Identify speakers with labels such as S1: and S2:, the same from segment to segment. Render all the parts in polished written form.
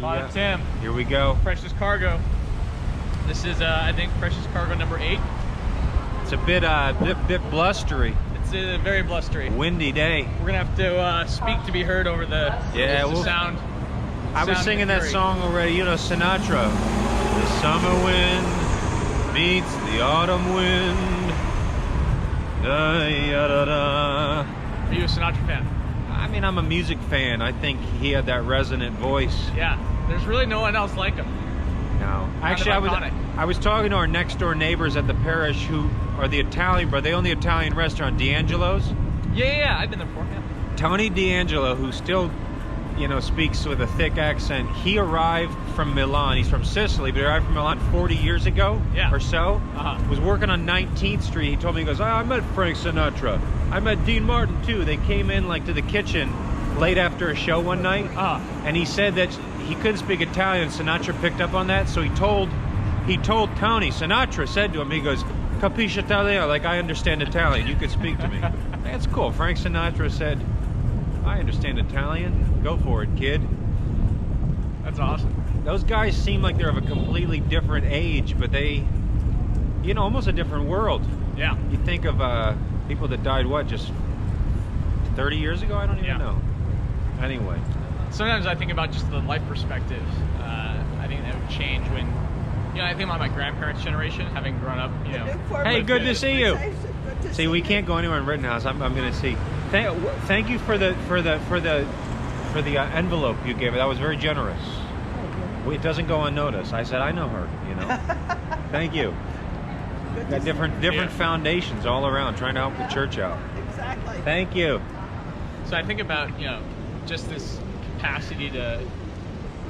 S1: Father Tim.
S2: Here we go.
S1: Precious Cargo. This is, I think, Precious Cargo number 8.
S2: It's a bit blustery.
S1: It's very blustery.
S2: Windy day.
S1: We're gonna have to speak to be heard over the sound.
S2: I was singing that song already. You know, Sinatra. The summer wind meets the autumn wind. Da, ya, da, da.
S1: Are you a Sinatra fan?
S2: I mean, I'm a music fan. I think he had that resonant voice.
S1: Yeah, there's really no one else like him.
S2: No. Actually, I was talking to our next door neighbors at the parish who are the Italian, but they own the Italian restaurant, D'Angelo's.
S1: Yeah, I've been there before, yeah.
S2: Tony D'Angelo, who still, you know, speaks with a thick accent, he arrived from Milan. He's from Sicily, but he arrived from Milan 40 years ago or so. Was working on 19th Street. He told me, he goes, I met Frank Sinatra. I met Dean Martin, too. They came in, like, to the kitchen late after a show one night, and he said that he couldn't speak Italian. Sinatra picked up on that, so he told Tony. Sinatra said to him, he goes, Capisci Italiano, like, I understand Italian, you could speak to me. That's cool. Frank Sinatra said, I understand Italian, go for it, kid.
S1: That's awesome.
S2: Those guys seem like they're of a completely different age, but they, you know, almost a different world.
S1: Yeah.
S2: You think of people that died, what, just 30 years ago? I don't even know. Anyway.
S1: Sometimes I think about just the life perspective. I think that would change when, you know, I think about my grandparents' generation, having grown up, you know.
S2: Hey, good to see you. See, we can't go anywhere in Rittenhouse. I'm going to see. Thank you for the envelope you gave. That was very generous. It doesn't go unnoticed. I said I know her. You know. Thank you. Got different foundations all around trying to help the church out.
S3: Exactly.
S2: Thank you.
S1: So I think about, you know, just this capacity to,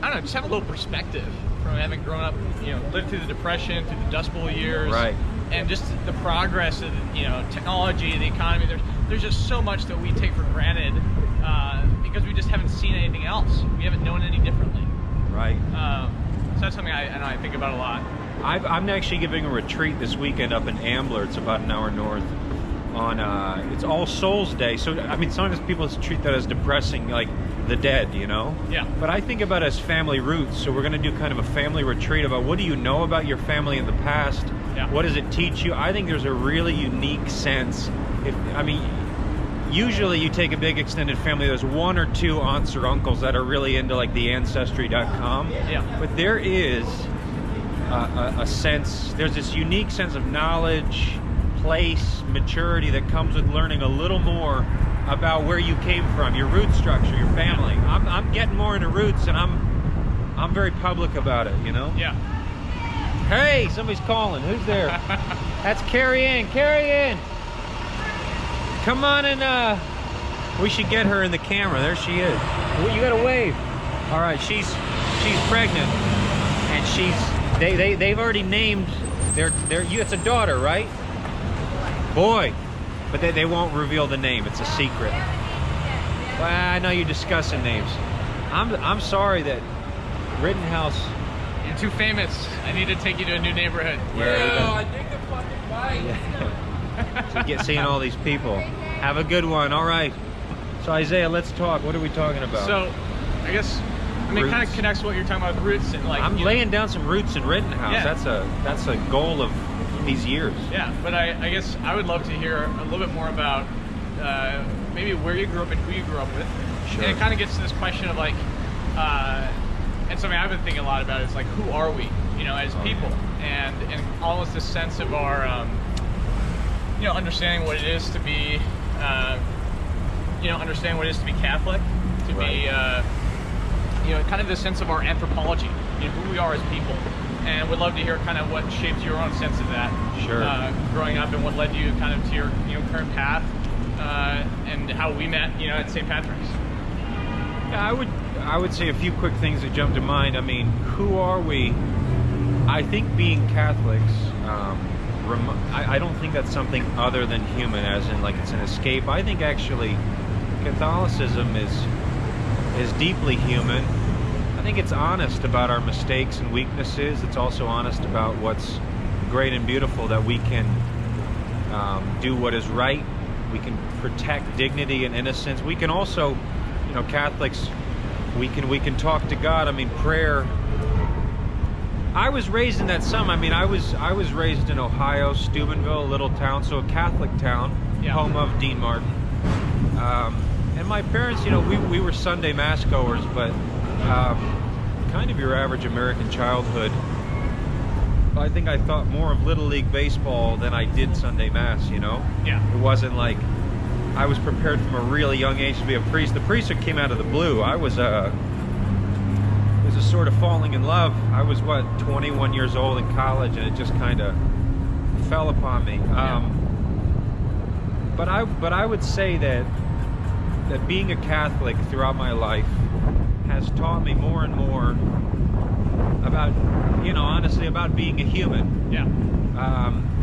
S1: I don't know, just have a little perspective from having grown up, you know, lived through the Depression, through the Dust Bowl years,
S2: right?
S1: And just the progress of, you know, technology, the economy. There's just so much that we take for granted because we just haven't seen anything else. We haven't known any differently.
S2: Right.
S1: So that's something I think about a lot.
S2: I'm actually giving a retreat this weekend up in Ambler. It's about an hour north. On it's All Souls Day, so I mean sometimes people treat that as depressing, like the dead, you know.
S1: Yeah.
S2: But I think about it as family roots. So we're going to do kind of a family retreat about what do you know about your family in the past.
S1: Yeah.
S2: What does it teach you? I think there's a really unique sense. Usually you take a big extended family, there's 1 or 2 aunts or uncles that are really into like the ancestry.com.
S1: Yeah.
S2: But there is a sense, there's this unique sense of knowledge, place, maturity that comes with learning a little more about where you came from, your root structure, your family. I'm getting more into roots, and I'm very public about it, you know.
S1: Yeah.
S2: Hey, somebody's calling. Who's there? That's Carrie Ann. Carrie Ann, come on, and we should get her in the camera. There she is. Well, you gotta wave. All right, she's pregnant, and they've already named it's a daughter, right? Boy, but they won't reveal the name. It's a secret. Well, I know you're discussing names. I'm sorry that Rittenhouse.
S1: You're too famous. I need to take you to a new neighborhood.
S3: I think the fucking bike.
S2: Seeing all these people. Have a good one. All right. So Isaiah, let's talk. What are we talking about?
S1: So, I guess it kind of connects to what you're talking about with roots and like.
S2: I'm laying down some roots in Rittenhouse.
S1: Yeah.
S2: That's a goal of these years.
S1: Yeah, but I guess I would love to hear a little bit more about maybe where you grew up and who you grew up with.
S2: Sure.
S1: And it kind of gets to this question of like, and something I've been thinking a lot about is like, who are we, you know, as people, and almost this sense of our, you know, understanding what it is to be, you know, understanding what it is to be Catholic, to be, you know, kind of this sense of our anthropology, you know, who we are as people. And would love to hear kind of what shaped your own sense of that.
S2: Sure.
S1: Growing up, and what led you kind of to your, you know, current path, and how we met, you know, at St. Patrick's.
S2: Yeah, I would say a few quick things that jump to mind. I mean, who are we? I think being Catholics, I don't think that's something other than human, as in like it's an escape. I think actually Catholicism is deeply human. I think it's honest about our mistakes and weaknesses. It's also honest about what's great and beautiful, that we can do what is right. We can protect dignity and innocence. We can also, you know, Catholics we can talk to God. I mean, prayer. I was raised in that I mean, I was raised in Ohio, Steubenville, a little town, so a Catholic town, home of Dean Martin. And my parents, you know, we were Sunday mass goers, but kind of your average American childhood. I think I thought more of Little League baseball than I did Sunday mass, you know?
S1: Yeah.
S2: It wasn't like I was prepared from a really young age to be a priest. The priesthood came out of the blue. I was a sort of falling in love. I was, what, 21 years old in college, and it just kind of fell upon me. But I would say that being a Catholic throughout my life has taught me more and more about, you know, honestly, about being a human.
S1: Yeah.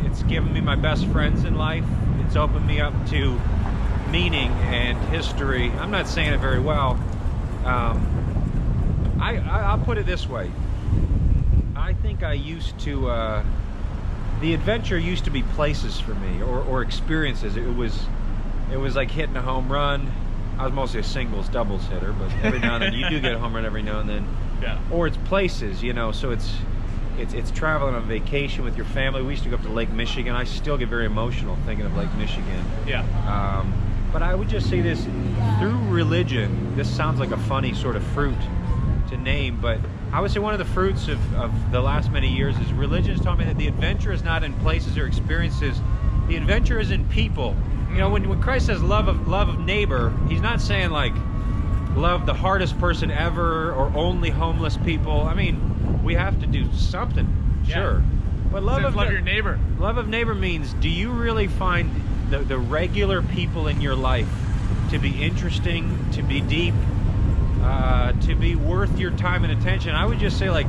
S2: It's given me my best friends in life. It's opened me up to meaning and history. I'm not saying it very well. I'll put it this way. I think I used to, the adventure used to be places for me, or experiences. It was like hitting a home run. I was mostly a singles, doubles hitter, but every now and then you do get a home run every now and then.
S1: Yeah. Or
S2: it's places, you know, so it's traveling on vacation with your family. We used to go up to Lake Michigan. I still get very emotional thinking of Lake Michigan.
S1: Yeah.
S2: But I would just say this, through religion, this sounds like a funny sort of fruit to name, but I would say one of the fruits of the last many years is religion has taught me that the adventure is not in places or experiences. The adventure is in people. You know, when Christ says love of neighbor, he's not saying like love the hardest person ever or only homeless people. I mean, we have to do something, sure. But love
S1: your neighbor.
S2: Love of neighbor means, do you really find the regular people in your life to be interesting, to be deep, to be worth your time and attention? I would just say, like,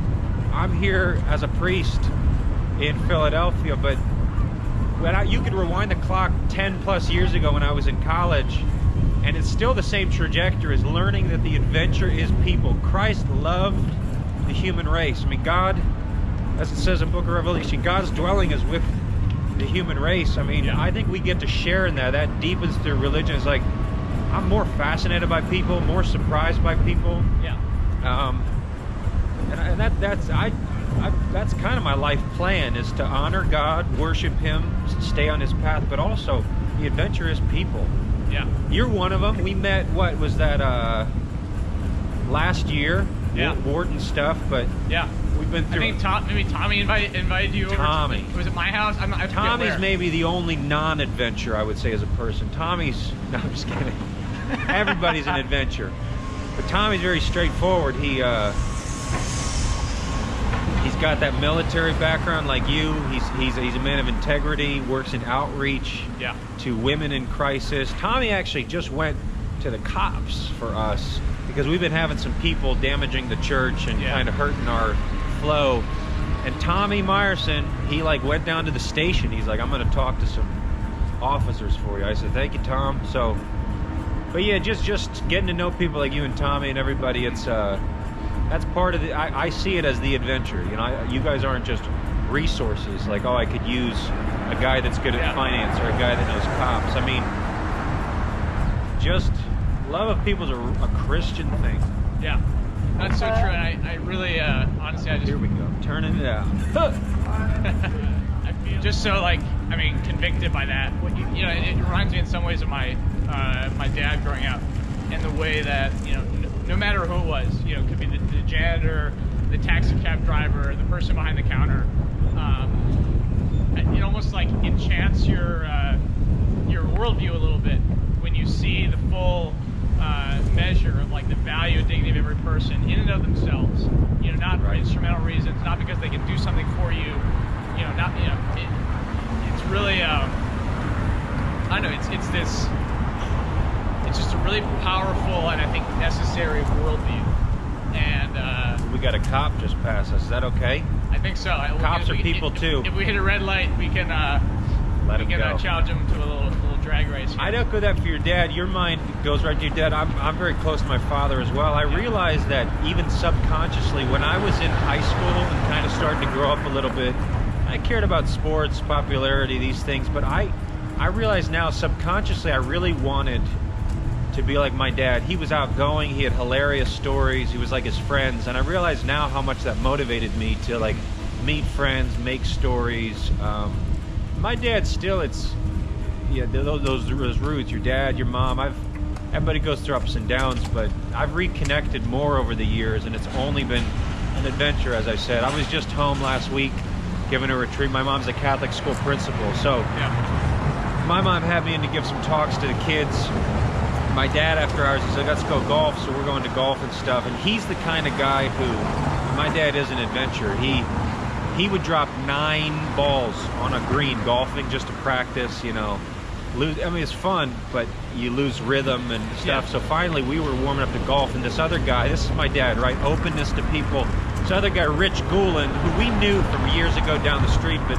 S2: I'm here as a priest in Philadelphia, but you could rewind the clock 10 plus years ago when I was in college, and it's still the same trajectory, is learning that the adventure is people. Christ loved the human race. I mean, God, as it says in Book of Revelation, God's dwelling is with the human race. I mean, I think we get to share in that. That deepens through religion. It's like, I'm more fascinated by people, more surprised by people.
S1: Yeah.
S2: And that's kind of my life plan, is to honor God, worship Him, stay on His path, but also the adventure is people.
S1: Yeah.
S2: You're one of them. We met, what was that, last year?
S1: Yeah.
S2: Wharton stuff, but we've been through.
S1: I think maybe Tommy invited you over.
S2: Tommy.
S1: Was it my house? I
S2: Tommy's maybe the only non-adventure, I would say, as a person. Tommy's, no, I'm just kidding. Everybody's an adventure. But Tommy's very straightforward. He's got that military background like you. He's a man of integrity, works in outreach to women in crisis. Tommy actually just went to the cops for us because we've been having some people damaging the church and kind of hurting our flow. And Tommy Meyerson, he like went down to the station. He's like, I'm going to talk to some officers for you. I said, thank you, Tom. So, but yeah, just getting to know people like you and Tommy and everybody, it's that's part of the, I see it as the adventure. You know, you guys aren't just resources like, oh, I could use a guy that's good at finance or a guy that knows cops. I mean, just love of people is a Christian thing.
S1: Yeah, that's so true. And I really, honestly, I just...
S2: Here we go, turning it out.
S1: I feel just so, like, I mean, convicted by that. You know, it reminds me in some ways of my dad growing up, and the way that, you know, no matter who it was, you know, it could be the janitor, the taxi cab driver, the person behind the counter. It almost like enchants your worldview a little bit when you see the full measure of like the value and dignity of every person in and of themselves. You know, not for instrumental reasons, not because they can do something for you. You know, not it's really I don't know. It's just a really powerful and I think necessary worldview. And
S2: we got a cop just pass us. Is that okay?
S1: I think so.
S2: Cops are people too.
S1: If we hit a red light, we can challenge him to a little drag race here.
S2: I'd echo that for your dad. Your mind goes right to your dad. I'm very close to my father as well. I realized that even subconsciously, when I was in high school and kind of starting to grow up a little bit, I cared about sports, popularity, these things, but I realize now subconsciously I really wanted to be like my dad. He was outgoing, he had hilarious stories, he was like his friends, and I realize now how much that motivated me to like meet friends, make stories. My dad still, it's, yeah, those roots, your dad, your mom, everybody goes through ups and downs, but I've reconnected more over the years, and it's only been an adventure, as I said. I was just home last week giving a retreat. My mom's a Catholic school principal, so my mom had me in to give some talks to the kids. My dad, after hours, he said, let's go golf, so we're going to golf and stuff, and he's the kind of guy who, my dad is an adventurer. He would drop 9 balls on a green golfing just to practice, you know. I mean, it's fun, but you lose rhythm and stuff. So finally, we were warming up to golf, and this other guy, this is my dad, right? Openness to people. This other guy, Rich Goulin, who we knew from years ago down the street, but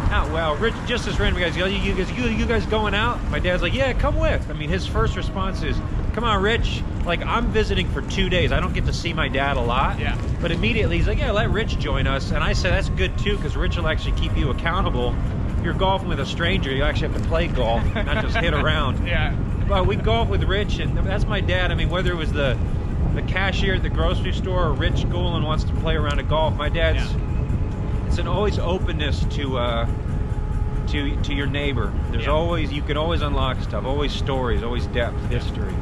S2: not well. Rich, just this random guy, you guys going out? My dad's like, yeah, come with. I mean, his first response is, come on, Rich. Like, I'm visiting for 2 days. I don't get to see my dad a lot. Yeah. But immediately, he's like, yeah, let Rich join us. And I said, that's good, too, because Rich will actually keep you accountable. You're golfing with a stranger, you actually have to play golf, not just hit around. Yeah. But we golf with Rich, and that's my dad. I mean, whether it was the cashier at the grocery store or Rich Goulin wants to play around a golf, my dad's, it's an always openness to your neighbor. There's always, you can always unlock stuff, always stories, always depth, history.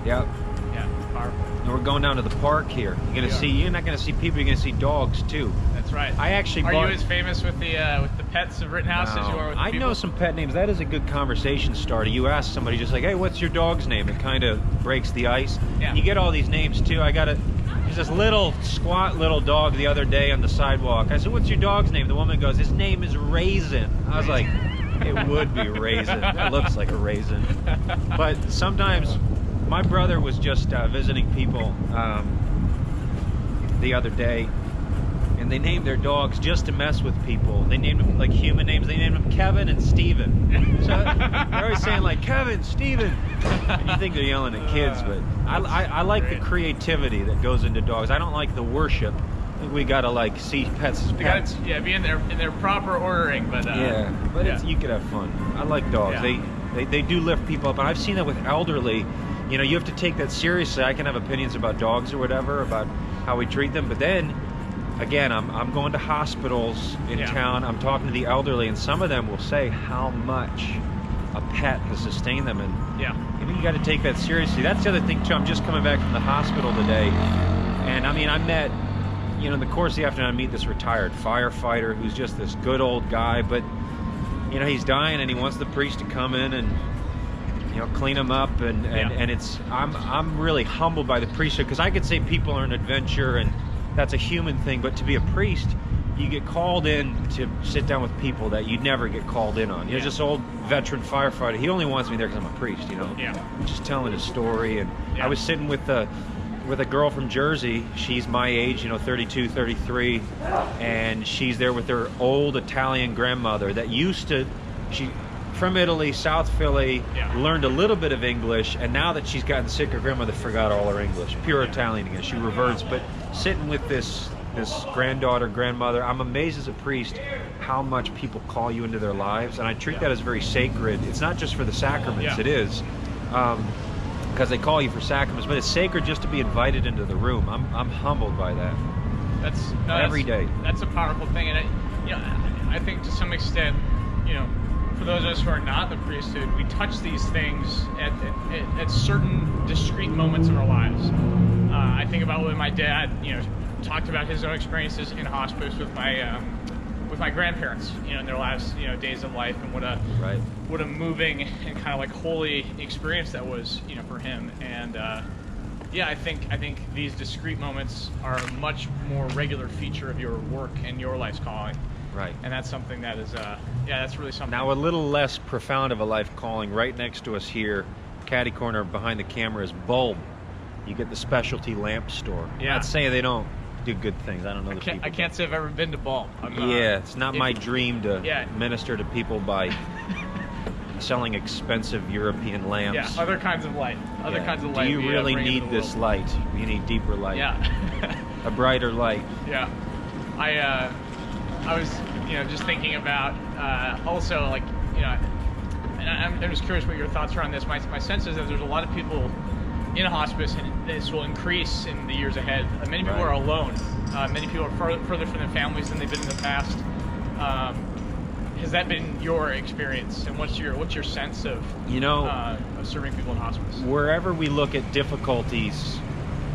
S2: Yep. Yeah, powerful. And we're going down to the park here. You're not gonna see people, you're gonna see dogs too. That's right. I actually
S1: Are you as famous with the pets of Rittenhouse as you are with the people?
S2: I know some pet names. That is a good conversation starter. You ask somebody just like, hey, what's your dog's name? It kind of breaks the ice. Yeah. You get all these names too. There's this little squat little dog the other day on the sidewalk. I said, what's your dog's name? The woman goes, his name is Raisin. I was like, it would be Raisin. That looks like a raisin. But sometimes, my brother was just visiting people the other day, and they named their dogs just to mess with people. They named them like human names. They named them Kevin and Steven. So they're always saying like, Kevin, Steven. And you think they're yelling at kids, but I like the creativity that goes into dogs. I don't like the worship. I think we gotta like see pets as pets.
S1: Gotta, be in their proper ordering, but
S2: you could have fun. I like dogs. Yeah. They do lift people up, and I've seen that with elderly. You know, you have to take that seriously. I can have opinions about dogs or whatever, about how we treat them, but then again, I'm going to hospitals in town, I'm talking to the elderly, and some of them will say how much a pet has sustained them, and you got to take that seriously. That's the other thing too. I'm just coming back from the hospital today, and I mean, I met, you know, in the course of the afternoon, I meet this retired firefighter who's just this good old guy, but you know, he's dying, and he wants the priest to come in and, you know, clean him up, and it's, I'm really humbled by the priesthood, because I could say people are an adventure, and that's a human thing, but to be a priest, you get called in to sit down with people that you'd never get called in on. You know, this old veteran firefighter, he only wants me there because I'm a priest, you know? Just telling his story, and I was sitting with a girl from Jersey. She's my age, you know, 32, 33, and she's there with her old Italian grandmother that used to, from Italy, South Philly, learned a little bit of English, and now that she's gotten sick, her grandmother forgot all her English. Pure Italian again. She reverts, but sitting with this granddaughter, grandmother, I'm amazed as a priest how much people call you into their lives, and I treat that as very sacred. It's not just for the sacraments, it is, because they call you for sacraments, but it's sacred just to be invited into the room. I'm humbled by that. Every day. That's
S1: a powerful thing, and I think to some extent, you know, for those of us who are not the priesthood, we touch these things at certain discrete moments of our lives. I think about when my dad, you know, talked about his own experiences in hospice with my grandparents, you know, in their last, you know, days of life, and what a moving and kind of like holy experience that was, you know, for him. And I think these discrete moments are a much more regular feature of your work and your life's calling.
S2: Right.
S1: And that's something that is, that's really something.
S2: Now, a little less profound of a life calling, right next to us here, catty corner behind the camera, is Bulb. You get the specialty lamp store. I'm not saying they don't do good things. I don't know the people.
S1: I can't say I've ever been to Bulb.
S2: It's not my dream to minister to people by selling expensive European lamps.
S1: Yeah, other kinds of light.
S2: Do you really need this light? You need deeper light.
S1: Yeah.
S2: A brighter light.
S1: Yeah. I was, you know, just thinking about also, like, you know, and I'm just curious what your thoughts are on this. My sense is that there's a lot of people in hospice, and this will increase in the years ahead. Many people are alone. Many people are further from their families than they've been in the past. Has that been your experience, and what's your sense of of serving people in hospice?
S2: Wherever we look at difficulties,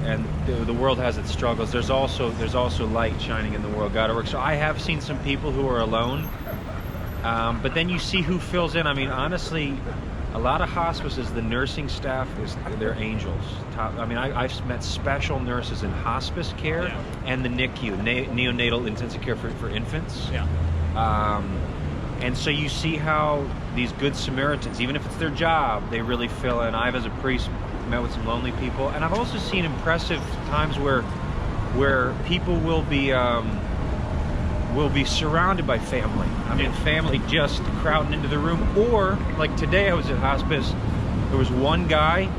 S2: and the world has its struggles, there's also light shining in the world. God works. So I have seen some people who are alone, but then you see who fills in. I mean, honestly, a lot of hospices, the nursing staff they're angels. I've met special nurses in hospice care and the NICU, neonatal intensive care for infants. Yeah. And so you see how these good Samaritans, even if it's their job, they really fill in. I've, as a priest, met with some lonely people, and I've also seen impressive times where people will be surrounded by family. I mean, family just crowding into the room. Or, like today I was at hospice, there was one guy,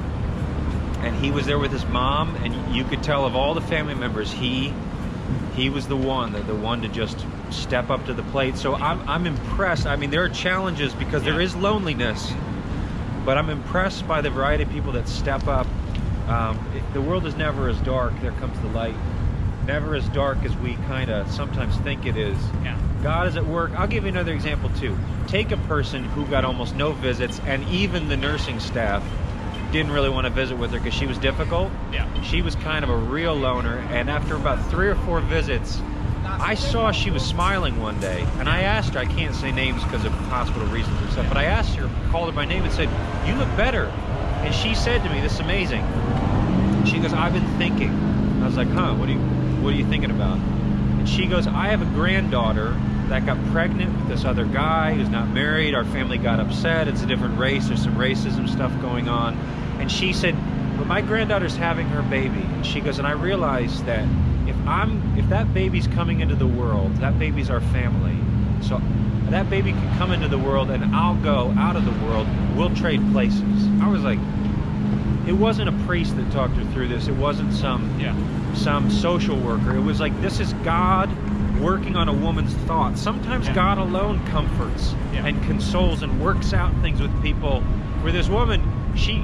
S2: and he was there with his mom, and you could tell of all the family members, he was the one to just step up to the plate. So I'm impressed. I mean, there are challenges because there is loneliness, but I'm impressed by the variety of people that step up. The world is never as dark. There comes the light. Never as dark as we kind of sometimes think it is. Yeah. God is at work. I'll give you another example too. Take a person who got almost no visits, and even the nursing staff didn't really want to visit with her because she was difficult. Yeah. She was kind of a real loner, and after about 3 or 4 visits, I saw she was smiling one day, and I asked her, I can't say names because of hospital reasons and stuff, but I asked her, called her by name and said, "You look better." And she said to me, this is amazing. She goes, "I've been thinking." I was like, "Huh, what are you thinking about?" And she goes, "I have a granddaughter that got pregnant with this other guy who's not married. Our family got upset. It's a different race. There's some racism stuff going on." And she said, "But my granddaughter's having her baby." And she goes, "And I realized that if that baby's coming into the world, that baby's our family. So that baby can come into the world and I'll go out of the world. We'll trade places." I was like, it wasn't a priest that talked her through this. It wasn't some social worker. It was like, this is God working on a woman's thoughts. Sometimes God alone comforts and consoles and works out things with people. Where this woman, she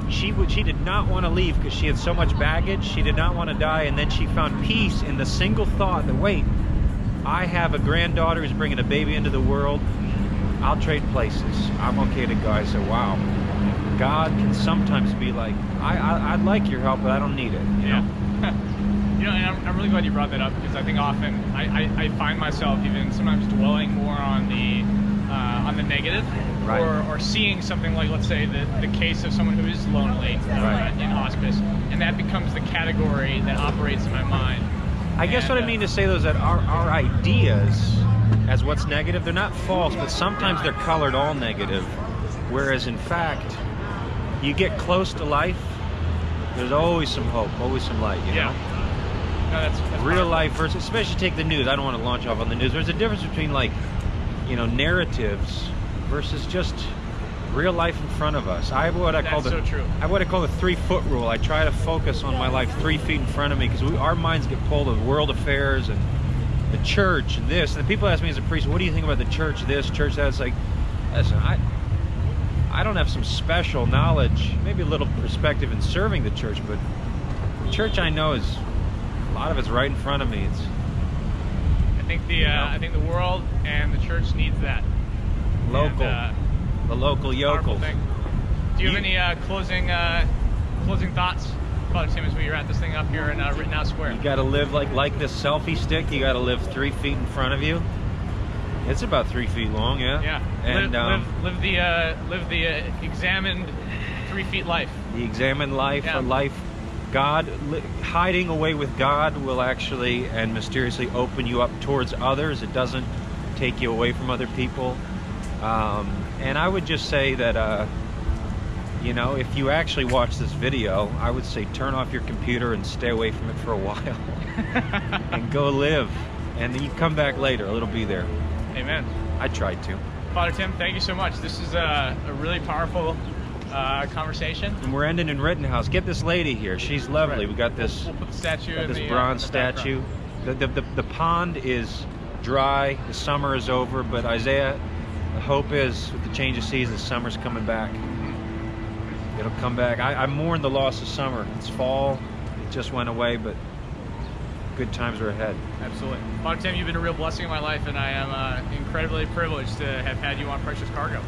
S2: did not want to leave because she had so much baggage. She did not want to die, and then she found peace in the single thought that, wait, I have a granddaughter who's bringing a baby into the world. I'll trade places. I'm okay to go. I said, wow, God can sometimes be like, I'd like your help, but I don't need it. You know?
S1: And I'm really glad you brought that up, because I think often I find myself even sometimes dwelling more on the negative, or seeing something like, let's say, the case of someone who is lonely in hospice, and that becomes the category that operates in my mind. I guess
S2: what I mean to say, though, is that our ideas as what's negative, they're not false, but sometimes they're colored all negative, whereas in fact, you get close to life, there's always some hope, always some light, you know?
S1: No, that's
S2: real life versus, especially take the news. I don't want to launch off on the news. There's a difference between, like, narratives versus just real life in front of us. I have what I call the 3-foot rule. I try to focus on my life 3 feet in front of me, because our minds get pulled with world affairs and the church and this. And people ask me as a priest, what do you think about the church this, church that? It's like, listen, I don't have some special knowledge, maybe a little perspective in serving the church, but the church I know is, a lot of it's right in front of me.
S1: I think the world and the church needs that.
S2: Local. And, the local yokels.
S1: Do you have any closing thoughts, Father Tim, as we wrap this thing up here in Rittenhouse Square?
S2: You got to live like this selfie stick. You got to live 3 feet in front of you. It's about 3 feet long,
S1: yeah. And live the examined 3 feet life. The
S2: examined life, a life. Hiding away with God will actually and mysteriously open you up towards others. It doesn't take you away from other people. And I would just say that, if you actually watch this video, I would say turn off your computer and stay away from it for a while and go live. And then you come back later. It'll be there.
S1: Amen.
S2: I tried to.
S1: Father Tim, thank you so much. This is a really powerful conversation.
S2: And we're ending in Rittenhouse. Get this lady here. She's lovely. We got this.
S1: We'll put the statue.
S2: This bronze statue. The pond is dry. The summer is over, but Isaiah The hope is, with the change of seasons, summer's coming back. It'll come back. I mourn the loss of summer. It's fall. It just went away, but good times are ahead.
S1: Absolutely. Father Tim, you've been a real blessing in my life, and I am incredibly privileged to have had you on Precious Cargo.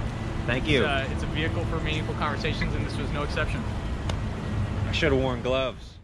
S2: Thank you.
S1: It's a vehicle for meaningful conversations, and this was no exception.
S2: I should have worn gloves.